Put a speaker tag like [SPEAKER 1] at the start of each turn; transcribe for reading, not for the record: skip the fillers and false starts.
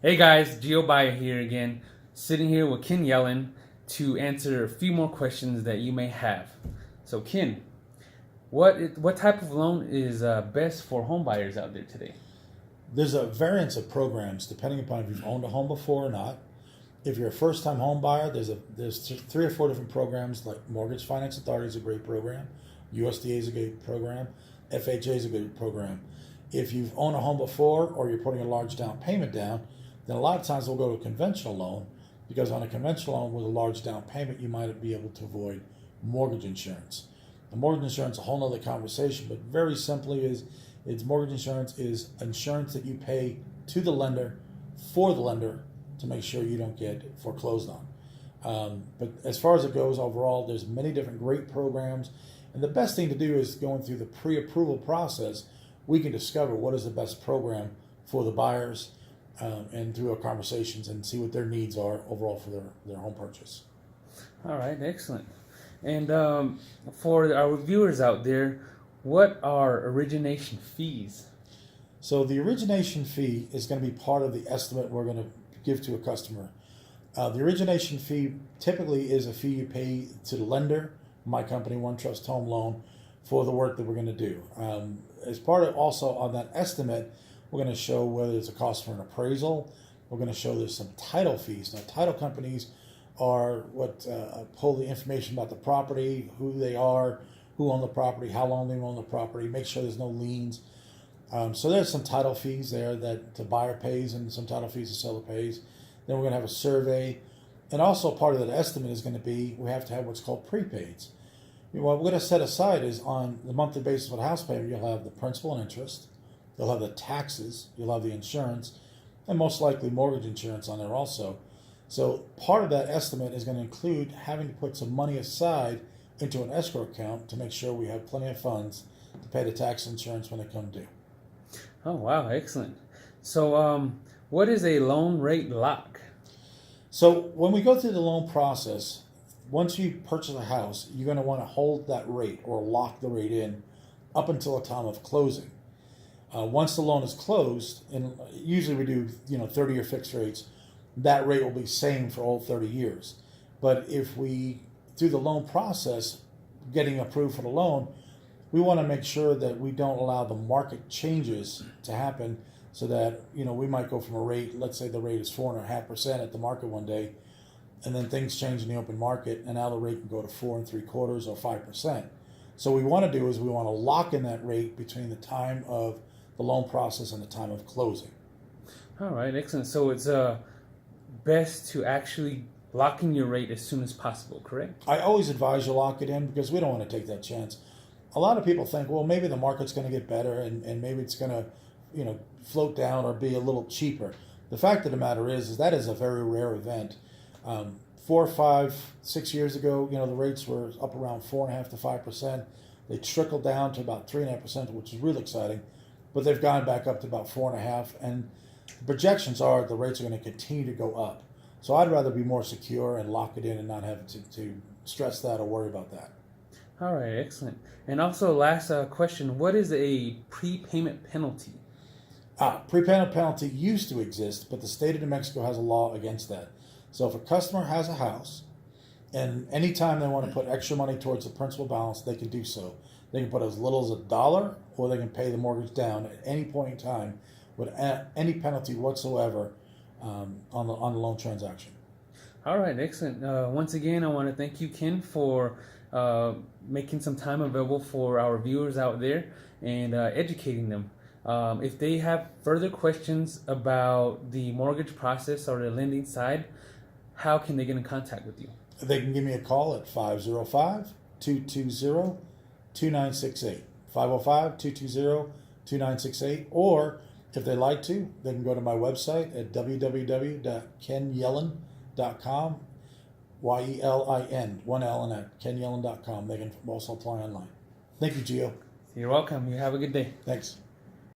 [SPEAKER 1] Hey guys, Geo Bia here again, sitting here with Ken Yelin to answer a few more questions that you may have. So Ken, what type of loan is best for home buyers out there today?
[SPEAKER 2] There's a variance of programs depending upon if you've owned a home before or not. If you're a first-time home buyer, there's three or four different programs. Like Mortgage Finance Authority is a great program, USDA is a great program, FHA is a good program. If you've owned a home before or you're putting a large down payment down, then a lot of times we'll go to a conventional loan, because on a conventional loan with a large down payment, you might be able to avoid mortgage insurance. The mortgage insurance is a whole nother conversation, but very simply it's mortgage insurance is insurance that you pay to the lender for the lender to make sure you don't get foreclosed on. But as far as it goes overall, there's many different great programs, and the best thing to do is going through the pre-approval process. We can discover what is the best program for the buyers, and through our conversations, and see what their needs are overall for their home purchase.
[SPEAKER 1] All right, excellent. And for our viewers out there, what are origination fees?
[SPEAKER 2] So the origination fee is going to be part of the estimate we're going to give to a customer. The origination fee typically is a fee you pay to the lender, my company, One Trust Home Loan, for the work that we're going to do. As part of also on that estimate, we're going to show whether there's a cost for an appraisal. We're going to show there's some title fees. Now, title companies are what pull the information about the property, who they are, who own the property, how long they own the property, make sure there's no liens. So there's some title fees there that the buyer pays, and some title fees the seller pays. Then we're going to have a survey. And also part of that estimate is going to be, we have to have what's called prepaids. What we're going to set aside is on the monthly basis of a house payment, you'll have the principal and interest, you'll have the taxes, you'll have the insurance, and most likely mortgage insurance on there also. So part of that estimate is going to include having to put some money aside into an escrow account to make sure we have plenty of funds to pay the tax insurance when they come due.
[SPEAKER 1] Oh wow, excellent. So what is a loan rate lock?
[SPEAKER 2] So when we go through the loan process, once you purchase a house, you're going to want to hold that rate or lock the rate in up until the time of closing. Once the loan is closed, and usually we do 30-year fixed rates, that rate will be same for all 30 years. But if we, through the loan process, getting approved for the loan, we want to make sure that we don't allow the market changes to happen, so that we might go from a rate, let's say the rate is 4.5% at the market one day, and then things change in the open market, and now the rate can go to 4.75% or 5%. So what we want to do is we want to lock in that rate between the time of the loan process and the time of closing.
[SPEAKER 1] All right, excellent. So it's best to actually lock in your rate as soon as possible, correct?
[SPEAKER 2] I always advise you lock it in, because we don't want to take that chance. A lot of people think, well, maybe the market's going to get better, and maybe it's going to float down or be a little cheaper. The fact of the matter is that is a very rare event. 4, 5, 6 years ago, the rates were up around 4.5% to 5%. They trickled down to about 3.5%, which is really exciting, but they've gone back up to about 4.5%, and the projections are the rates are going to continue to go up. So I'd rather be more secure and lock it in and not have to stress that or worry about that.
[SPEAKER 1] All right, excellent. And also, last question: what is a prepayment penalty?
[SPEAKER 2] Prepayment penalty used to exist, but the state of New Mexico has a law against that. So if a customer has a house, and anytime they want to put extra money towards the principal balance, they can do so. They can put as little as $1, or they can pay the mortgage down at any point in time with any penalty whatsoever on the loan transaction.
[SPEAKER 1] All right, excellent. Once again, I want to thank you, Ken, for making some time available for our viewers out there and educating them. If they have further questions about the mortgage process or the lending side, how can they get in contact with you?
[SPEAKER 2] They can give me a call at 505-220-2968. 505-220-2968. Or if they like to, they can go to my website at www.kenyelin.com. YELIN, one L in that, kenyelin.com. They can also apply online. Thank you, Gio.
[SPEAKER 1] You're welcome. You have a good day.
[SPEAKER 2] Thanks.